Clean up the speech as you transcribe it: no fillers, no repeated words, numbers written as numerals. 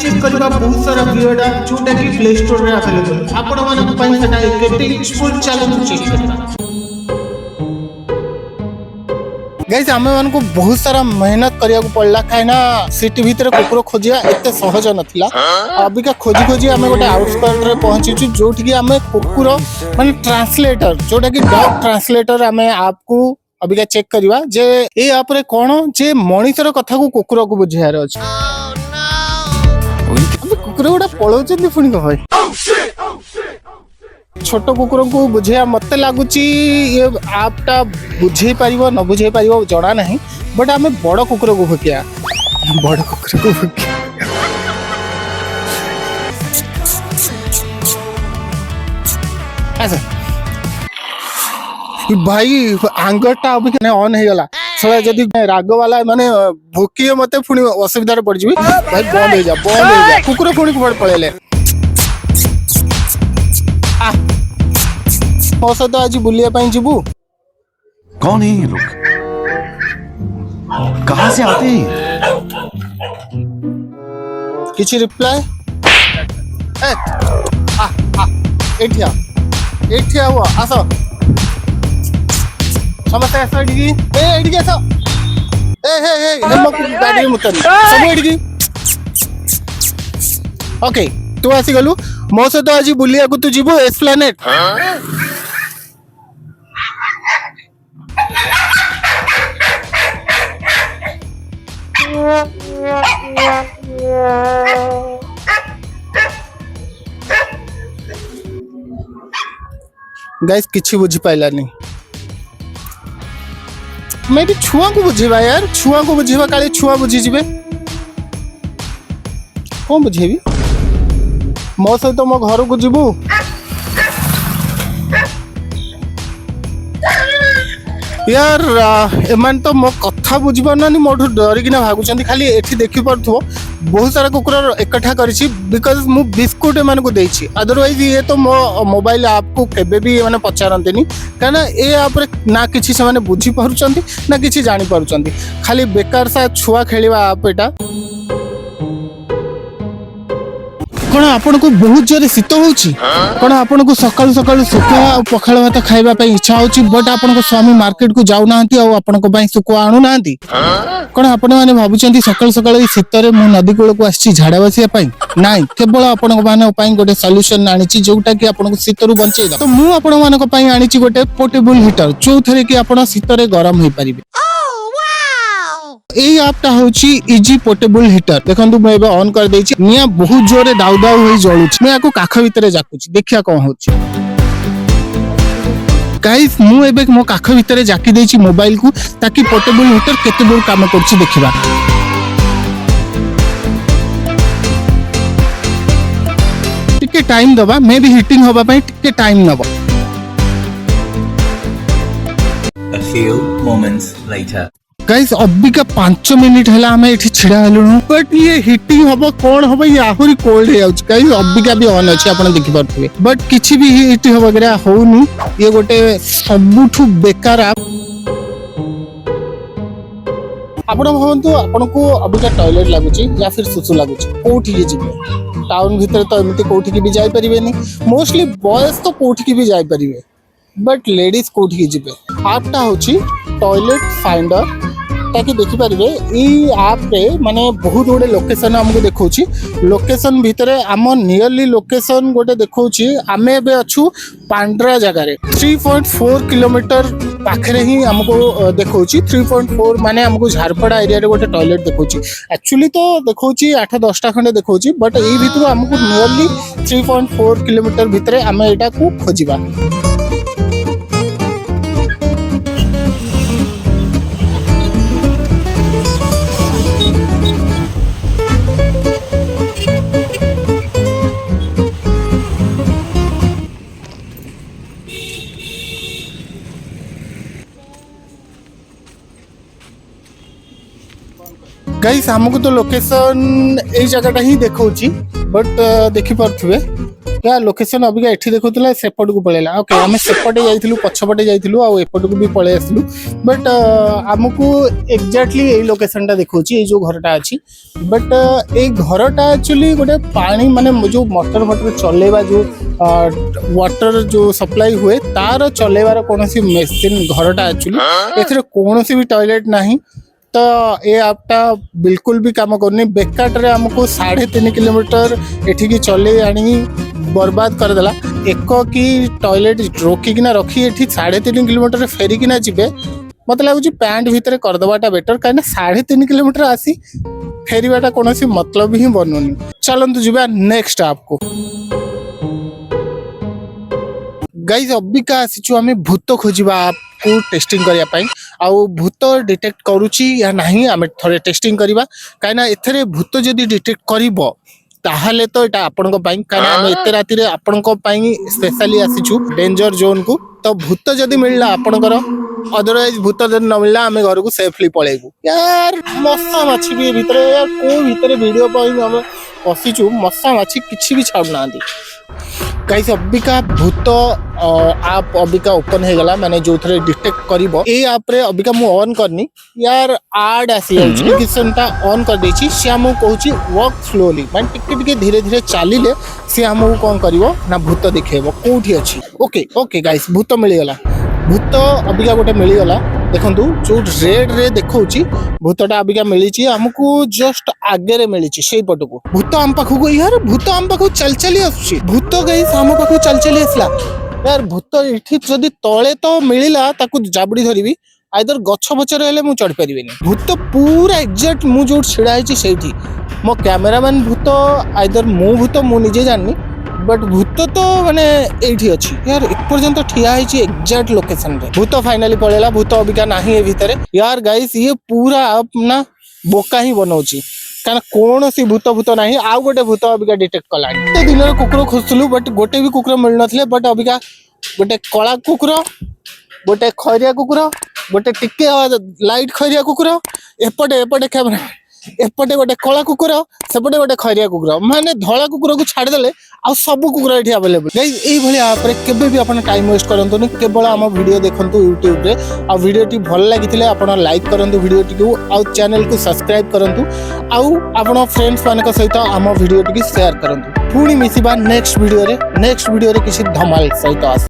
Check करबा बहुत सारा वीडियो जोटा कि प्ले स्टोर रे अवेलेबल आपण मानक पई सेटा केते यूजफुल चैलेंज चेक करबा। गाइस आमे मान को बहुत सारा मेहनत करिया को पड़ला काइना सिटी भीतर कुकुर खोजिया एते सहज नथिला। अबिका खोजी खोजी आमे गोटे आउटस्कर्ट रे पहुंची छु जोठी कि आमे कुकुर माने ट्रांसलेटर जोटा कि डॉग ट्रांसलेटर आमे आपको अबिका चेक करबा जे ए आप रे कोन जे मनिषर कथा को कुकुर को बुझियार अछि। कुकुर गोटा पळौचंदी फुणी को भाई छोट कुकुर को बुझे मत लगुच ये आपटा बुझे पार न बुझे पार जना ना बट आम बड़ कुकुर को भुकिया बड़ कुकुर को भुकिया भाई आंगरटा अभी ऑन हो गला सला जदी राग वाला माने भुकिए मते पुणी असुविधा पड़ जी भाई बंद हो जा कुकुर पुणी कुआड़ पळेले मो सहित आज बुलिया जीवु। कौन है ये लोग, कहां से आते हैं? किसी रिप्लाई एठिया हुआ आस समस्त आस एडिकी आस गाड़ी मुतन सब एडिकी ओके तू आसी गलु मो सहित आज बुलिया को तू जीवु एस्प्लेनेड गाइस किछि बुझी पाइला नहीं मैं छुआ को बुझेबा यार छुआ को बुझेबा काले छुआ बुझी जिबे कौन बुझेबी मो सहित मो घर को जीवु यार एमान तो मो कथा बुझी पारना मोठू डरिकिना भागुचंदी खाली एठी देखि पड़थो बहुत सारा कुकुर एकठा करिछि बिकॉज मु बिस्कुट एमान को देछि अदरवाइज ये तो मो मोबाइल ऐप को केबे भी माने पचारंतेनी काना ए ऐप रे ना किछि से माने बुझी पारुचंती ना किछि जानि पारुचंती खाली बेकार सा छुआ खेलिबा ऐप एटा। कौन आपन को बहुत जोर शीत होउची कौन आपन को सकाळु सकाळु सुकुआ और पखाळ भात खाइबा पई इच्छा होउची बट आपन को स्वामी मार्केट को जाउ नाहंती और आपन को पई सुकुआ आनु नाहंती कौन आपन माने भाबुचंती सकाळु सकाळु शीत रे मु नदी कूल को आछि झाडा बसिया पई नाही केवल आपन को माने पई गोटे सॉल्यूशन आनिची जोटा कि आपन को शीत रु बंचै द तो मु आपन माने को पई आनिची गोटे पोर्टेबल हीटर जो थरे कि आपन शीत रे गरम होई परिबे। এই আপটা হচ্ছে ইজি পোর্টেবল হিটার দেখন্তু মই এবে অন করে দেইছি নিয়া বহুত জোরে দাউ দাউ হই জলুছি মই আকু কাখ ভিতরে জাকুছি ଦେଖିয়া কোন হচ্ছে গাইস মু এবে মো কাখ ভিতরে জাকি দেইছি মোবাইল কু তাকি পোর্টেবল হিটার কেতে দূর কাম করছি ଦେଖିবা टिके टाइम दबा मे बी हिटिंग होबा पई टिके टाइम नबा। A few moments later guys अभी का 5 मिनट है हमें ये छिड़ा हेलु बट ये हिटिंग हम कौन हम ये आहरी कोल्ड हो गाइस अभी का भी ऑन अच्छे आप देखि पारथबे बट किछि भी हिट वगैरह होउनी ये गोटे सबुठु बेकार आप आपण भावନ୍ତୁ आपनको अभी का टॉयलेट लागुची या फिर सुसु लागुची कोठी के जिवे टाउन भीतर तो एमती कोठी की भी जाई परिबेनी मोस्टली बॉयज तो कोठी की भी जाई परिबे बट लेडीज कोठी की जिवे आपटा होची टॉयलेट फाइंडर ताकि देखि पारिबे ई ऐप रे माने बहुत गुडे लोकेशन हमको देखौची लोकेशन भितरे आम नियरली लोकेशन गोटे देखौची आमे बे अछु पांड्रा जगह रे 3.4 किलोमीटर पाखरे ही हमको देखौची 3.4 माने हमको झारपड़ा एरिया रे गोटे टॉयलेट देखौची एक्चुअली तो देखौची 8-10 टा खंडे देखौची बट ई भितरो हमको नियरली 3.4 किलोमीटर भितरे आमे एटा को खोजिबा। गाइस हमको तो लोकेशन ए जगह ही देखौची बट देखि पारथुबे या लोकेशन अबिका एठी देखुतला सेपट को पळेला ओके आमे सेपटे जाइथिलु पछपटे जाइथिलु आ एपट को भी पळे आसलु बट हमकु एग्जैक्टली ए लोकेशनटा देखौची ए जो घरटा अछि बट ए घरटा एक्चुअली गोटे पानी माने जो मोटर चलेबा जो वाटर जो सप्लाई हुए तार चलेबार कोनोसी मेसिन घरटा एक्चुअली एथरे कोनोसी भी टॉयलेट नाही तो ये आपटा बिल्कुल भी काम करनी बेकारे आमको 3.5 किलोमीटर एठिकी चले आनी बर्बाद करदेला एक कि टॉयलेट रोकिकिना रखी एठी 3.5 किलोमीटर फेरिकिना जीवे मत लगुच पैंट भितर करदेवाटा बेटर कहीं 3.5 किलोमीटर आसी फेरवाटा कौन मतलब ही बनूनी चलतु जी नेक्स्ट आपको गाइज अबिका आसीचु आमे भूत खोजिबा आपको टेस्टिंग करिया पई आउ भूत डिटेक्ट करूची या नहीं आमे थोड़े टेस्टिंग करिबा काइना एथरे भूत जदी डिटेक्ट करिवो ताहले तो एटा आपनको पई काइना आमे एते राती रे आपनको पई स्पेशली आसीचु डेंजर जोन को तो भूत जदी मिलला आपनकर अदरवाइज भूत जदी न मिलला आमे घर को सेफली पळेबू यार मस्सा माछी भी भीतर यार को भीतर वीडियो पई हम पसिचु मस्सा माछी किछि भी छाड़ नांदी गाइस अबिका भूत आप अबिका ओपन हो गला माने जो थरे डिटेक्ट करिवो ए ऐप रे अबिका मु ऑन करनी यार ऐड आसी नोटिफिकेशनटा ऑन कर देछि से हमहु कहूची वर्क स्लोली माने टिके धीरे धीरे चलिले से हमहु कोन करिवो ना भूत दिखेबो कोठी अछि ओके ओके गाइस भूत मिली गला भूत अबिका गोटे मिली गला देखंतु जो रेड रे देखौची भूतटा अबिका मिलीची हमकु जस्ट आगे रे मिलीची सेई पटको भूत हम पाखु यार भूत हम पाखु चल चली आछी भूत गाइस हम पाखु चल चली आसला यार भूत इठी जदी तळे तो मिलिला ताकु जाबडी धरिबी आइदर गछ बचरे हेले मु चढ़ परिबेनी भूत पूरा एग्जैक्ट मु जो छिड़ा आइची सेठी मो कैमरामैन भूत आइदर मु भूत मु निजे जाननी बट भूत तो माने एठी अछि यार एपर्यंत ठिया है एग्जैक्ट लोकेशन रे भूत फाइनली पळेला भूत अबिका नाही ए भितरे यार गाइस ये पूरा आप ना बोका ही बनौची कारण कौन सी भूत भूत नाही आउ गोटे भूत अबिका डिटेक्ट कला एते दिन रे कुकुर खोजलु बट गोटे भी कुकुर मिल नथले बट अबिका गोटे कळा कुकुर गोटे खरिया कुकुर गोटे टिके लाइट खरिया कुकुर एपटे एपटे कैमरा एपटे गोटे कला कुकुर सेपटे गोटे खरिया कुकुर माने धला कुकुर को छाड़ देले आ सब कुकुर एठी अवेलेबल गाइस एई भली आप रे केबे भी अपन टाइम वेस्ट करंतु केवल हम वीडियो देखंतु YouTube रे आ वीडियो टी भल लागिथिले अपन लाइक करंतु वीडियो टी को आ चैनल को सब्सक्राइब करंतु आ अपन फ्रेंड्स मानक सहित हम वीडियो टी शेयर करंतु पुणी मिसिबा नेक्स्ट वीडियो रे किछि धमाल सहित